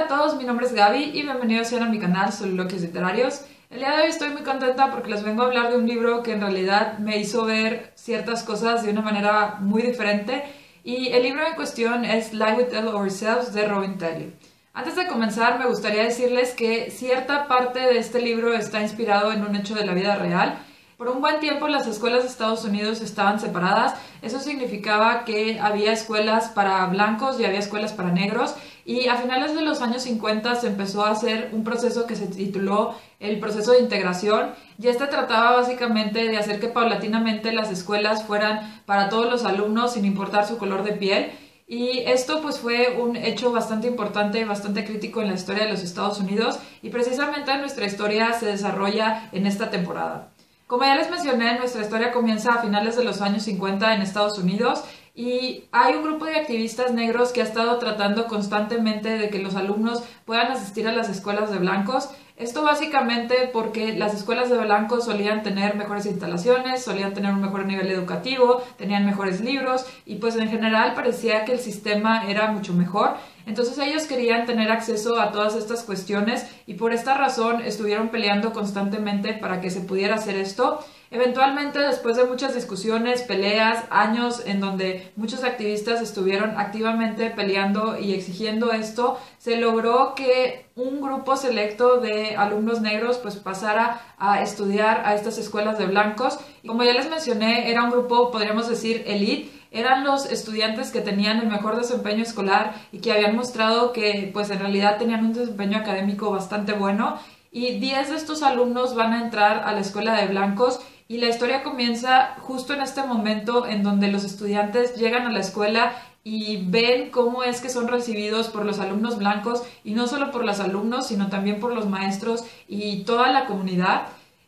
Hola a todos, mi nombre es Gaby y bienvenidos sean a mi canal Soliloquios Literarios. El día de hoy estoy muy contenta porque les vengo a hablar de un libro que en realidad me hizo ver ciertas cosas de una manera muy diferente, y el libro en cuestión es Lie We Tell Ourselves de Robin Daly. Antes de comenzar me gustaría decirles que cierta parte de este libro está inspirado en un hecho de la vida real. Por un buen tiempo las escuelas de Estados Unidos estaban separadas. Eso significaba que había escuelas para blancos y había escuelas para negros, y a finales de los años 50 se empezó a hacer un proceso que se tituló el proceso de integración, y este trataba básicamente de hacer que paulatinamente las escuelas fueran para todos los alumnos sin importar su color de piel. Y esto pues fue un hecho bastante importante y bastante crítico en la historia de los Estados Unidos, y precisamente nuestra historia se desarrolla en esta temporada. Como ya les mencioné, nuestra historia comienza a finales de los años 50 en Estados Unidos, y hay un grupo de activistas negros que ha estado tratando constantemente de que los alumnos puedan asistir a las escuelas de blancos. Esto básicamente porque las escuelas de blancos solían tener mejores instalaciones, solían tener un mejor nivel educativo, tenían mejores libros y pues en general parecía que el sistema era mucho mejor. Entonces ellos querían tener acceso a todas estas cuestiones y por esta razón estuvieron peleando constantemente para que se pudiera hacer esto. Eventualmente, después de muchas discusiones, peleas, años en donde muchos activistas estuvieron activamente peleando y exigiendo esto, se logró que un grupo selecto de alumnos negros pues pasara a estudiar a estas escuelas de blancos. Y como ya les mencioné, era un grupo, podríamos decir, elite. Eran los estudiantes que tenían el mejor desempeño escolar y que habían mostrado que pues en realidad tenían un desempeño académico bastante bueno. Y 10 de estos alumnos van a entrar a la escuela de blancos, y la historia comienza justo en este momento en donde los estudiantes llegan a la escuela y ven cómo es que son recibidos por los alumnos blancos, y no solo por los alumnos, sino también por los maestros y toda la comunidad.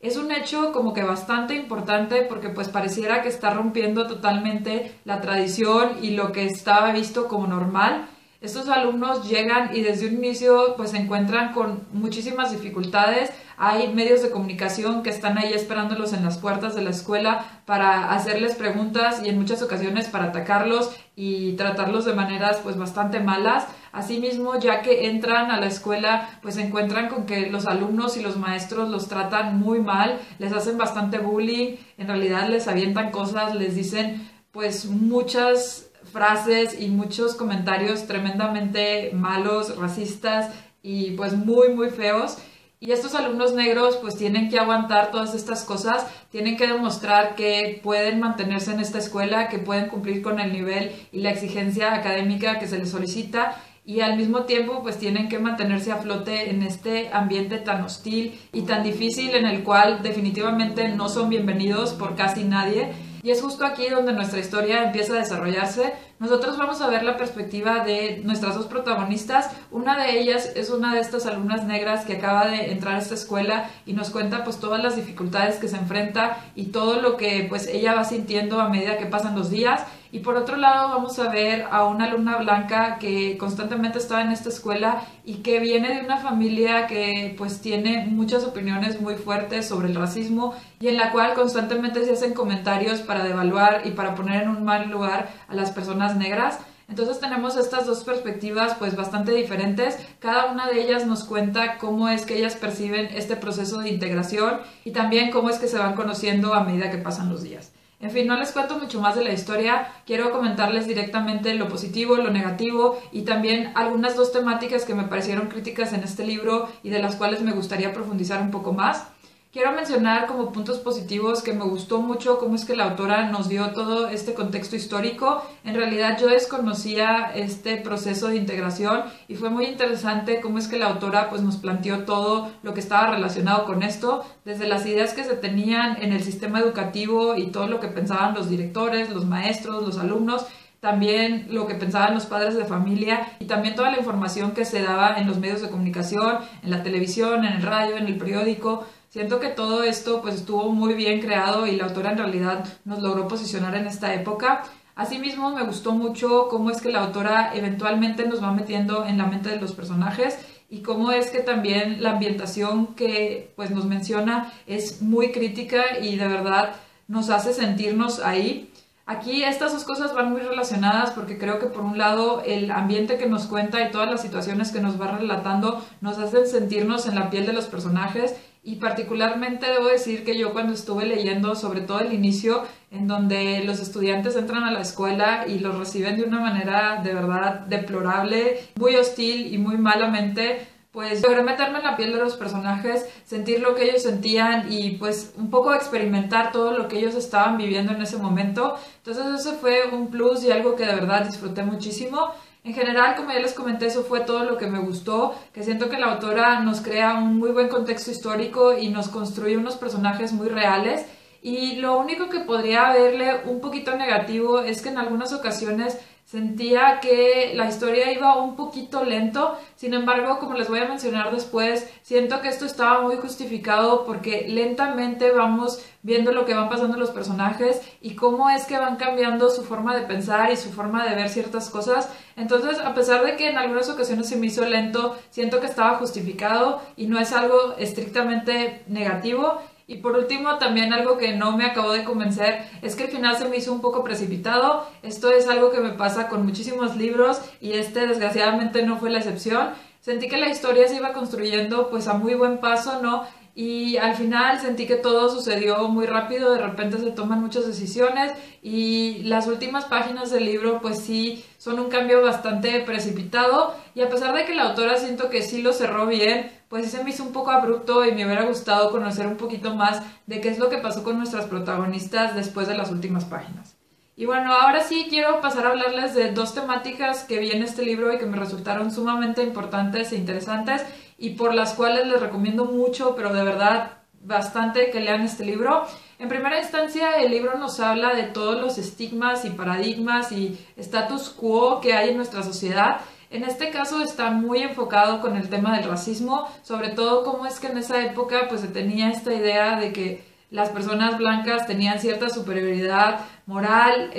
Es un hecho como que bastante importante porque pues pareciera que está rompiendo totalmente la tradición y lo que estaba visto como normal. Estos alumnos llegan y desde un inicio pues se encuentran con muchísimas dificultades. Hay medios de comunicación que están ahí esperándolos en las puertas de la escuela para hacerles preguntas y en muchas ocasiones para atacarlos y tratarlos de maneras pues bastante malas. Asimismo, ya que entran a la escuela, pues se encuentran con que los alumnos y los maestros los tratan muy mal, les hacen bastante bullying, en realidad les avientan cosas, les dicen pues muchas frases y muchos comentarios tremendamente malos, racistas y pues muy feos. Y estos alumnos negros pues tienen que aguantar todas estas cosas, tienen que demostrar que pueden mantenerse en esta escuela, que pueden cumplir con el nivel y la exigencia académica que se les solicita, y al mismo tiempo pues tienen que mantenerse a flote en este ambiente tan hostil y tan difícil en el cual definitivamente no son bienvenidos por casi nadie. Y es justo aquí donde nuestra historia empieza a desarrollarse. Nosotros vamos a ver la perspectiva de nuestras dos protagonistas. Una de ellas es una de estas alumnas negras que acaba de entrar a esta escuela y nos cuenta pues todas las dificultades que se enfrenta y todo lo que pues ella va sintiendo a medida que pasan los días. Y por otro lado vamos a ver a una alumna blanca que constantemente está en esta escuela y que viene de una familia que pues tiene muchas opiniones muy fuertes sobre el racismo, y en la cual constantemente se hacen comentarios para devaluar y para poner en un mal lugar a las personas negras. Entonces tenemos estas dos perspectivas pues bastante diferentes. Cada una de ellas nos cuenta cómo es que ellas perciben este proceso de integración y también cómo es que se van conociendo a medida que pasan los días. En fin, no les cuento mucho más de la historia, quiero comentarles directamente lo positivo, lo negativo y también algunas dos temáticas que me parecieron críticas en este libro y de las cuales me gustaría profundizar un poco más. Quiero mencionar como puntos positivos que me gustó mucho cómo es que la autora nos dio todo este contexto histórico. En realidad yo desconocía este proceso de integración y fue muy interesante cómo es que la autora pues nos planteó todo lo que estaba relacionado con esto, desde las ideas que se tenían en el sistema educativo y todo lo que pensaban los directores, los maestros, los alumnos, también lo que pensaban los padres de familia y también toda la información que se daba en los medios de comunicación, en la televisión, en el radio, en el periódico. Siento que todo esto pues estuvo muy bien creado y la autora en realidad nos logró posicionar en esta época. Asimismo me gustó mucho cómo es que la autora eventualmente nos va metiendo en la mente de los personajes y cómo es que también la ambientación que pues nos menciona es muy crítica y de verdad nos hace sentirnos ahí. Aquí estas dos cosas van muy relacionadas porque creo que por un lado el ambiente que nos cuenta y todas las situaciones que nos va relatando nos hacen sentirnos en la piel de los personajes, y particularmente debo decir que yo cuando estuve leyendo sobre todo el inicio en donde los estudiantes entran a la escuela y los reciben de una manera de verdad deplorable, muy hostil y muy malamente, pues logré meterme en la piel de los personajes, sentir lo que ellos sentían y pues un poco experimentar todo lo que ellos estaban viviendo en ese momento. Entonces eso fue un plus y algo que de verdad disfruté muchísimo. En general, como ya les comenté, eso fue todo lo que me gustó, que siento que la autora nos crea un muy buen contexto histórico y nos construye unos personajes muy reales. Y lo único que podría verle un poquito negativo es que en algunas ocasiones sentía que la historia iba un poquito lento. Sin embargo, como les voy a mencionar después, siento que esto estaba muy justificado porque lentamente vamos viendo lo que van pasando los personajes y cómo es que van cambiando su forma de pensar y su forma de ver ciertas cosas. Entonces, a pesar de que en algunas ocasiones se me hizo lento, siento que estaba justificado y no es algo estrictamente negativo. Y por último, también algo que no me acabó de convencer es que el final se me hizo un poco precipitado. Esto es algo que me pasa con muchísimos libros y este desgraciadamente no fue la excepción. Sentí que la historia se iba construyendo pues a muy buen paso, ¿no? Y al final sentí que todo sucedió muy rápido, de repente se toman muchas decisiones y las últimas páginas del libro pues sí son un cambio bastante precipitado, y a pesar de que la autora siento que sí lo cerró bien, pues sí se me hizo un poco abrupto y me hubiera gustado conocer un poquito más de qué es lo que pasó con nuestras protagonistas después de las últimas páginas. Y bueno, ahora sí quiero pasar a hablarles de dos temáticas que vi en este libro y que me resultaron sumamente importantes e interesantes y por las cuales les recomiendo mucho, pero de verdad bastante, que lean este libro. En primera instancia, el libro nos habla de todos los estigmas y paradigmas y status quo que hay en nuestra sociedad. En este caso está muy enfocado con el tema del racismo, sobre todo cómo es que en esa época pues se tenía esta idea de que las personas blancas tenían cierta superioridad moral,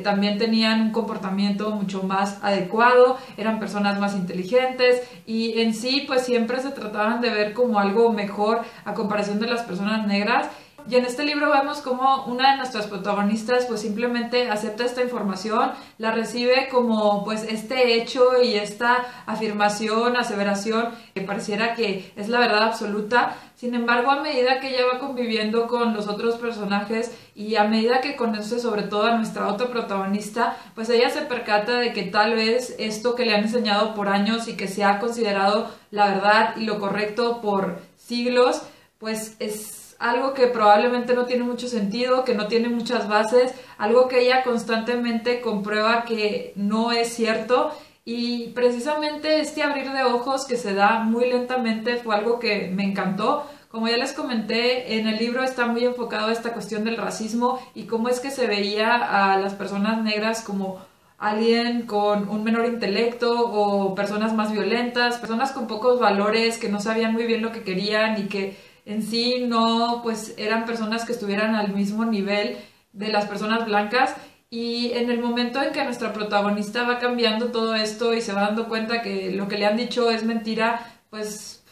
también tenían un comportamiento mucho más adecuado, eran personas más inteligentes y en sí pues siempre se trataban de ver como algo mejor a comparación de las personas negras. Y en este libro vemos como una de nuestras protagonistas pues simplemente acepta esta información, la recibe como pues este hecho y esta afirmación, aseveración que pareciera que es la verdad absoluta. Sin embargo, a medida que ella va conviviendo con los otros personajes y a medida que conoce sobre todo a nuestra otra protagonista, pues ella se percata de que tal vez esto que le han enseñado por años y que se ha considerado la verdad y lo correcto por siglos, pues es algo que probablemente no tiene mucho sentido, que no tiene muchas bases, algo que ella constantemente comprueba que no es cierto. Y precisamente este abrir de ojos que se da muy lentamente fue algo que me encantó. Como ya les comenté, en el libro está muy enfocado a esta cuestión del racismo y cómo es que se veía a las personas negras como alguien con un menor intelecto o personas más violentas, personas con pocos valores que no sabían muy bien lo que querían y que en sí no pues eran personas que estuvieran al mismo nivel de las personas blancas. Y en el momento en que nuestra protagonista va cambiando todo esto y se va dando cuenta que lo que le han dicho es mentira, pues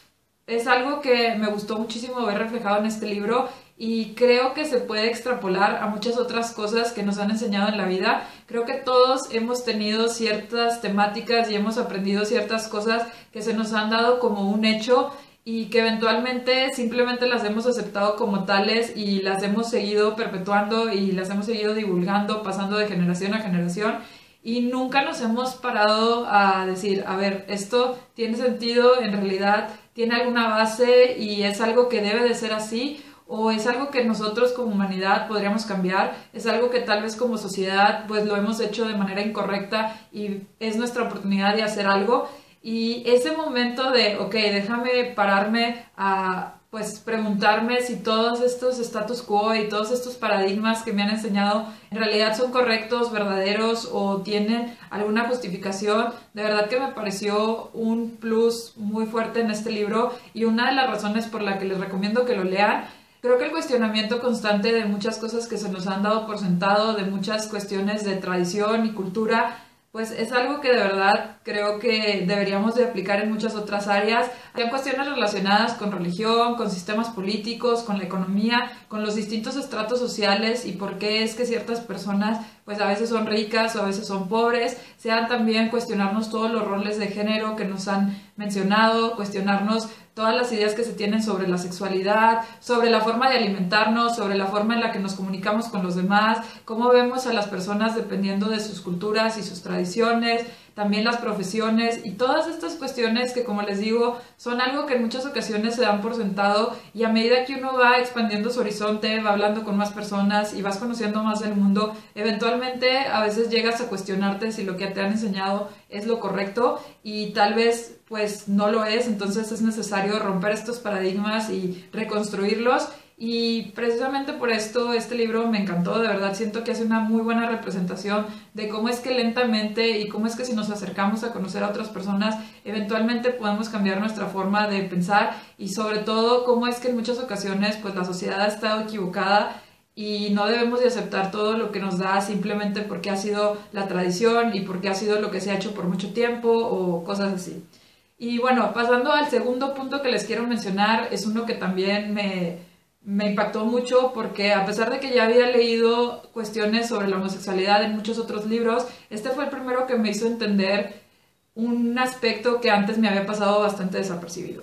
es algo que me gustó muchísimo ver reflejado en este libro y creo que se puede extrapolar a muchas otras cosas que nos han enseñado en la vida. Creo que todos hemos tenido ciertas temáticas y hemos aprendido ciertas cosas que se nos han dado como un hecho y que eventualmente simplemente las hemos aceptado como tales y las hemos seguido perpetuando y las hemos seguido divulgando, pasando de generación a generación, y nunca nos hemos parado a decir, a ver, esto tiene sentido, en realidad tiene alguna base y es algo que debe de ser así, o es algo que nosotros como humanidad podríamos cambiar, es algo que tal vez como sociedad pues lo hemos hecho de manera incorrecta y es nuestra oportunidad de hacer algo. Y ese momento de, ok, déjame pararme a pues preguntarme si todos estos status quo y todos estos paradigmas que me han enseñado en realidad son correctos, verdaderos o tienen alguna justificación, de verdad que me pareció un plus muy fuerte en este libro y una de las razones por la que les recomiendo que lo lean. Creo que el cuestionamiento constante de muchas cosas que se nos han dado por sentado, de muchas cuestiones de tradición y cultura, pues es algo que de verdad creo que deberíamos de aplicar en muchas otras áreas. Hay cuestiones relacionadas con religión, con sistemas políticos, con la economía, con los distintos estratos sociales y por qué es que ciertas personas pues a veces son ricas o a veces son pobres, sean también cuestionarnos todos los roles de género que nos han mencionado, cuestionarnos todas las ideas que se tienen sobre la sexualidad, sobre la forma de alimentarnos, sobre la forma en la que nos comunicamos con los demás, cómo vemos a las personas dependiendo de sus culturas y sus tradiciones, también las profesiones y todas estas cuestiones que, como les digo, son algo que en muchas ocasiones se dan por sentado, y a medida que uno va expandiendo su horizonte, va hablando con más personas y vas conociendo más del mundo, eventualmente a veces llegas a cuestionarte si lo que te han enseñado es lo correcto, y tal vez pues no lo es. Entonces es necesario romper estos paradigmas y reconstruirlos. Y precisamente por esto este libro me encantó, de verdad siento que hace una muy buena representación de cómo es que lentamente y cómo es que si nos acercamos a conocer a otras personas, eventualmente podemos cambiar nuestra forma de pensar, y sobre todo cómo es que en muchas ocasiones pues la sociedad ha estado equivocada y no debemos de aceptar todo lo que nos da simplemente porque ha sido la tradición y porque ha sido lo que se ha hecho por mucho tiempo o cosas así. Y bueno, pasando al segundo punto que les quiero mencionar, es uno que también me impactó mucho, porque a pesar de que ya había leído cuestiones sobre la homosexualidad en muchos otros libros, este fue el primero que me hizo entender un aspecto que antes me había pasado bastante desapercibido.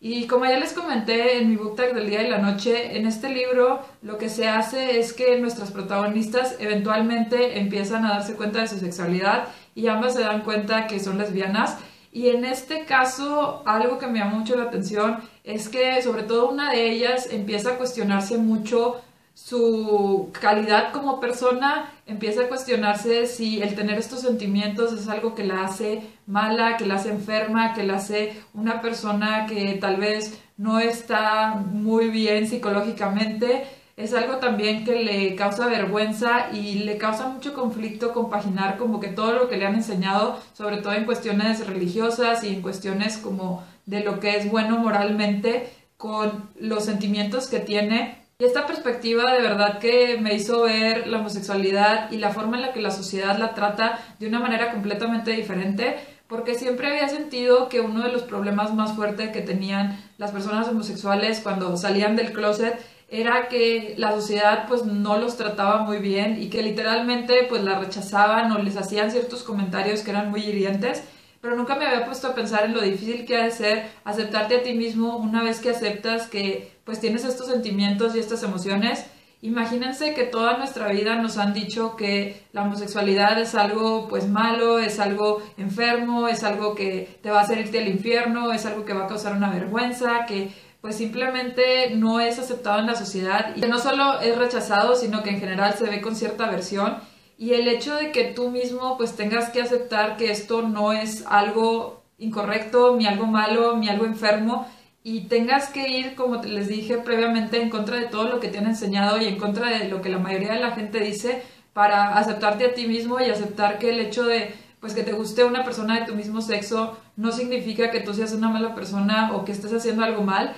Y como ya les comenté en mi book tag del día y la noche, en este libro lo que se hace es que nuestras protagonistas eventualmente empiezan a darse cuenta de su sexualidad y ambas se dan cuenta que son lesbianas. Y en este caso, algo que me llamó mucho la atención es que sobre todo una de ellas empieza a cuestionarse mucho su calidad como persona, empieza a cuestionarse si el tener estos sentimientos es algo que la hace mala, que la hace enferma, que la hace una persona que tal vez no está muy bien psicológicamente. Es algo también que le causa vergüenza y le causa mucho conflicto compaginar como que todo lo que le han enseñado, sobre todo en cuestiones religiosas y en cuestiones como de lo que es bueno moralmente, con los sentimientos que tiene. Y esta perspectiva de verdad que me hizo ver la homosexualidad y la forma en la que la sociedad la trata de una manera completamente diferente, porque siempre había sentido que uno de los problemas más fuertes que tenían las personas homosexuales cuando salían del closet era que la sociedad pues no los trataba muy bien y que literalmente pues la rechazaban o les hacían ciertos comentarios que eran muy hirientes, pero nunca me había puesto a pensar en lo difícil que ha de ser aceptarte a ti mismo una vez que aceptas que pues tienes estos sentimientos y estas emociones. Imagínense que toda nuestra vida nos han dicho que la homosexualidad es algo pues malo, es algo enfermo, es algo que te va a hacer irte al infierno, es algo que va a causar una vergüenza, que pues simplemente no es aceptado en la sociedad y que no solo es rechazado, sino que en general se ve con cierta aversión. Y el hecho de que tú mismo pues tengas que aceptar que esto no es algo incorrecto, ni algo malo, ni algo enfermo, y tengas que ir, como les dije previamente, en contra de todo lo que te han enseñado y en contra de lo que la mayoría de la gente dice, para aceptarte a ti mismo y aceptar que el hecho de pues que te guste una persona de tu mismo sexo no significa que tú seas una mala persona o que estés haciendo algo mal.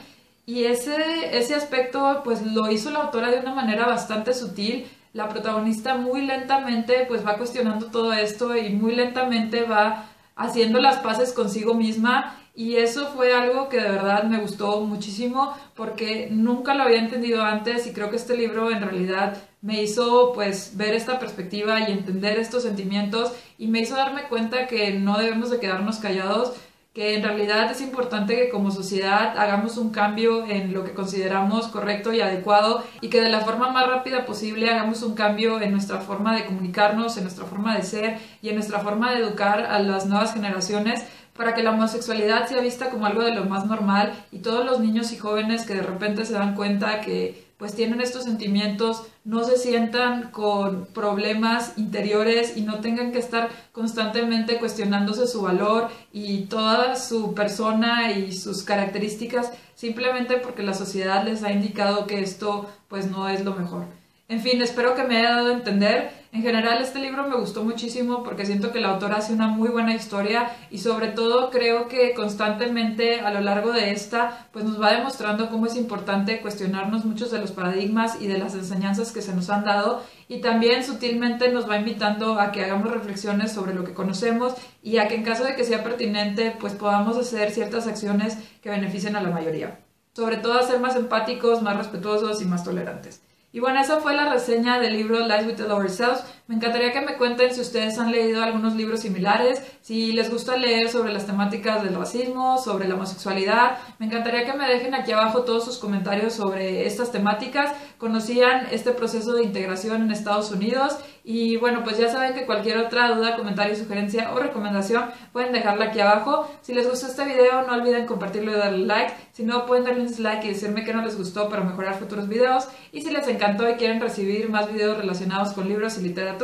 Y ese aspecto pues lo hizo la autora de una manera bastante sutil. La protagonista muy lentamente pues va cuestionando todo esto y muy lentamente va haciendo las paces consigo misma, y eso fue algo que de verdad me gustó muchísimo porque nunca lo había entendido antes, y creo que este libro en realidad me hizo pues ver esta perspectiva y entender estos sentimientos, y me hizo darme cuenta que no debemos de quedarnos callados, que en realidad es importante que como sociedad hagamos un cambio en lo que consideramos correcto y adecuado, y que de la forma más rápida posible hagamos un cambio en nuestra forma de comunicarnos, en nuestra forma de ser y en nuestra forma de educar a las nuevas generaciones, para que la homosexualidad sea vista como algo de lo más normal, y todos los niños y jóvenes que de repente se dan cuenta que pues tienen estos sentimientos no se sientan con problemas interiores y no tengan que estar constantemente cuestionándose su valor y toda su persona y sus características simplemente porque la sociedad les ha indicado que esto pues no es lo mejor. En fin, espero que me haya dado a entender. En general este libro me gustó muchísimo porque siento que la autora hace una muy buena historia, y sobre todo creo que constantemente a lo largo de esta pues nos va demostrando cómo es importante cuestionarnos muchos de los paradigmas y de las enseñanzas que se nos han dado, y también sutilmente nos va invitando a que hagamos reflexiones sobre lo que conocemos y a que en caso de que sea pertinente pues podamos hacer ciertas acciones que beneficien a la mayoría. Sobre todo a ser más empáticos, más respetuosos y más tolerantes. Y bueno, esa fue la reseña del libro Lies We Tell Ourselves. Me encantaría que me cuenten si ustedes han leído algunos libros similares, si les gusta leer sobre las temáticas del racismo, sobre la homosexualidad. Me encantaría que me dejen aquí abajo todos sus comentarios sobre estas temáticas. ¿Conocían este proceso de integración en Estados Unidos? Y bueno, pues ya saben que cualquier otra duda, comentario, sugerencia o recomendación pueden dejarla aquí abajo. Si les gustó este video, no olviden compartirlo y darle like. Si no, pueden darle un dislike y decirme que no les gustó para mejorar futuros videos. Y si les encantó y quieren recibir más videos relacionados con libros y literatura,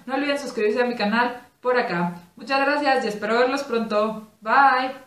no olviden suscribirse a mi canal por acá. Muchas gracias y espero verlos pronto. Bye.